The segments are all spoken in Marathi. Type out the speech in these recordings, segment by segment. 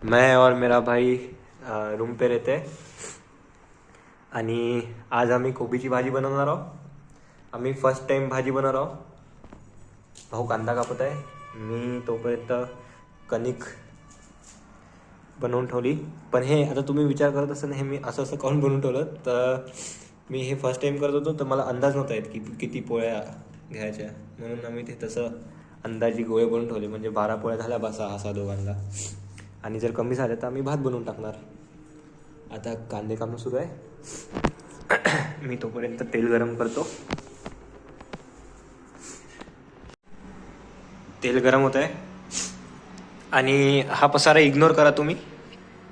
मैं और मेरा भाई रूम पे रहते हैं आणि आज आम्ही कोबीची भाजी बनवणार आहोत. आम्ही फर्स्ट टाइम भाजी बनवणार आहोत. भाऊ कांदा कापत आहे, मी तोपर्यंत कणिक बनवून ठेवली. पण हे आता तुम्ही विचार करत असाल हे मी असं असं काऊन बनवून ठेवलं, तर मी हे फर्स्ट टाइम करत होतो तर मला अंदाज नव्हता येत की किती पोळ्या घ्यायच्या, म्हणून आम्ही ते तसं अंदाजी गोळे बनवून ठेवले. म्हणजे 12 पोळ्या झाल्या बस असा दोघांना, आणि जर कमी झाले तर आम्ही भात बनवून टाकणार. आता कांदे कापणं सुरू आहे. मी तोपर्यंत तेल गरम करतो. तेल गरम होत आहे आणि हा पसारा इग्नोर करा तुम्ही,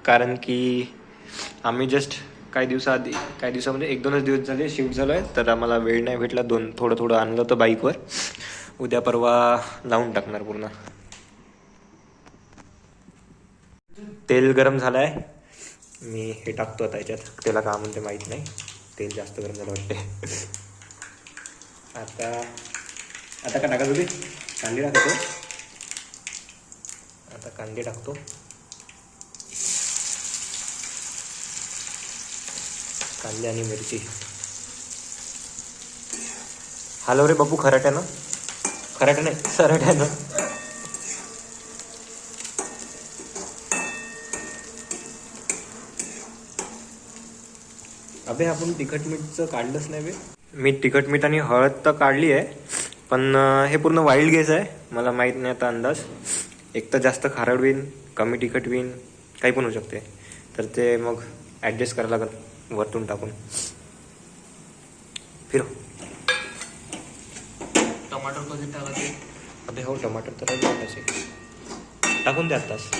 कारण की आम्ही जस्ट काही दिवसामध्ये 1-2च दिवस झाले शिफ्ट झालो आहे, तर आम्हाला वेळ नाही भेटला. थोडं थोडं आणलं होतं बाईकवर. उद्या परवा लावून टाकणार पूर्ण. तेल गरम झालं आहे, मी हे टाकतो आता याच्यात. त्याला का म्हणते माहीत नाही, तेल जास्त गरम झालं वाटते. आता का टाका तुम्ही कांदे टाकतो. आता कांदे टाकतो. कांदे आणि मिरची. हॅलो रे बापू, खराट्यानं नाही सराट्यानं. अबे आपण तिखट मीठचं काढलंच नाही बे. मी तिखट मीठ आणि हळद तर काढली आहे, पण हे पूर्ण वाईल्ड गेस आहे. मला माहीत नाही आता अंदाज. एक तर जास्त खारट होईन, कमी तिखट होईन, काही पण होऊ शकते. तर ते मग ॲडजस्ट करायला लागेल वरतून टाकून. फिरो. टमाटर कधी टाकायचे? अबे हो, टमाटर तर टाकायचे. टाकून द्या आत्ताच.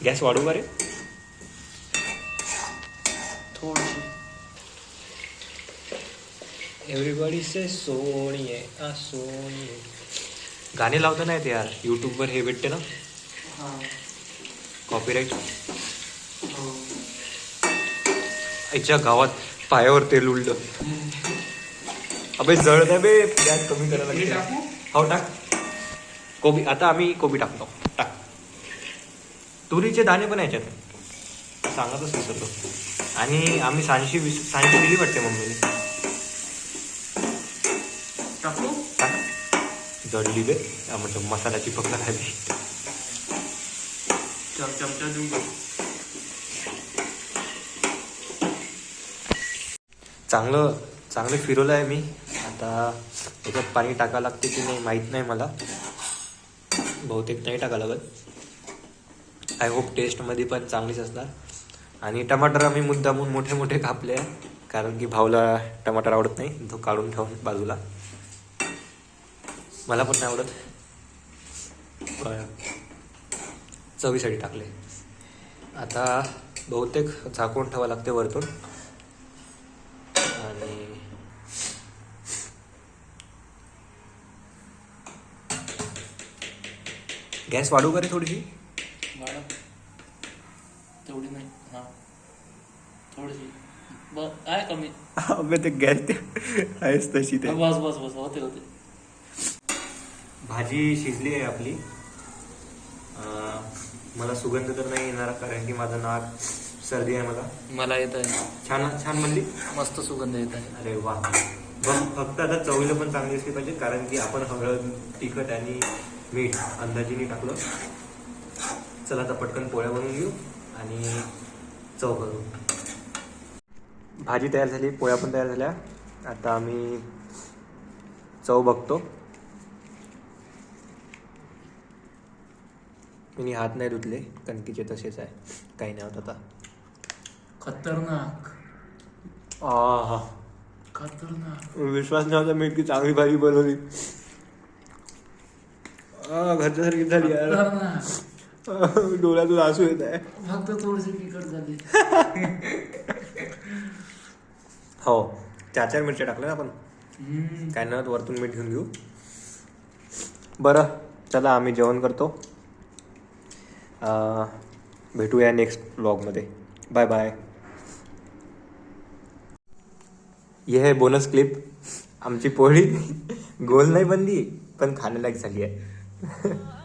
गॅस वाढू का रे? थोडीशी. एव्हरीबडी से सोनिये आ सोनिये. गाणे लावता नाहीत यार, यूट्यूबवर हे भेटते ना हां. कॉपीराईट. हो. आईच्या गावात पायावर तेल उडलं. अबे जळत आहे बे, गॅस कमी करायला हे लागते. टाकू? हो टाक कोबी. आता आम्ही कोबी टाकतो. टाक. तुरीचे दाणे पण याच्यात सांगतच विसरतो. आणि आम्ही सांडशी दिली वाटते मम्मीने. टाकू? टाक. जळली बे, म्हणजे मसाल्याची पकड खाली. चमचा देऊन टाक. चांगलं फिरवलं आहे मी. आता याच्यात पाणी टाकावं लागते की नाही माहीत नाही मला, बहुतेक नाही टाकावं लागत. आय होप टेस्टमध्ये पण चांगलीच असणार. आणि टमाटर आम्ही मुद्दामून मोठे मोठे कापले आहे, कारण की भाऊला टमाटर आवडत नाही, तो काढून ठेवून बाजूला. मला पण नाही आवडत, चवीसाठी टाकले. आता बहुतेक झाकून ठेवावं लागते वरतून. आणि गॅस वाढू का रे थोडीशी? वाढव. तेवढी नाही. हां, थोडीशी. आहे कमी. अबे ते गॅस ते आहेच तशी ते. बस होते. भाजी शिजली आहे आपली. मला सुगंध तर नाही येणार, कारण की माझं नाक सर्दी आहे. मला येत आहे. छान म्हणली. मस्त सुगंध येत आहे. अरे वा. फक्त आता चवीला पण चांगली असली पाहिजे, कारण की आपण हळद, तिखट आणि मीठ अंदाजीने टाकलं. चला आता पटकन पोळ्या बनवून घेऊ आणि चव करू. भाजी तयार झाली, पोळ्या पण तयार झाल्या. आता आम्ही चव बघतो. मी हात नाही धुतले, कणकीचे तसेच आहे, काही नाही होत आता. खतरनाक. हा, खतरनाक. विश्वास नव्हता मी इतकी चांगली भाजी बनवली. घरच्यासारखी झाली यार. खतरनाक. डोळ्यातून आसू येत आहे. फक्त थोडीशी तिखट झाली. हो, 4 मिरच्या टाकल्या ना आपण. काय नाही, वरतून मीठ घेऊन घेऊ. बरं चला, आम्ही जेवण करतो. भेटूया नेक्स्ट ब्लॉगमध्ये. Bye bye. ये है बोनस क्लिप. आमची पोळी गोल नाही बनली, पण खाण्यालायक झाली आहे. आहे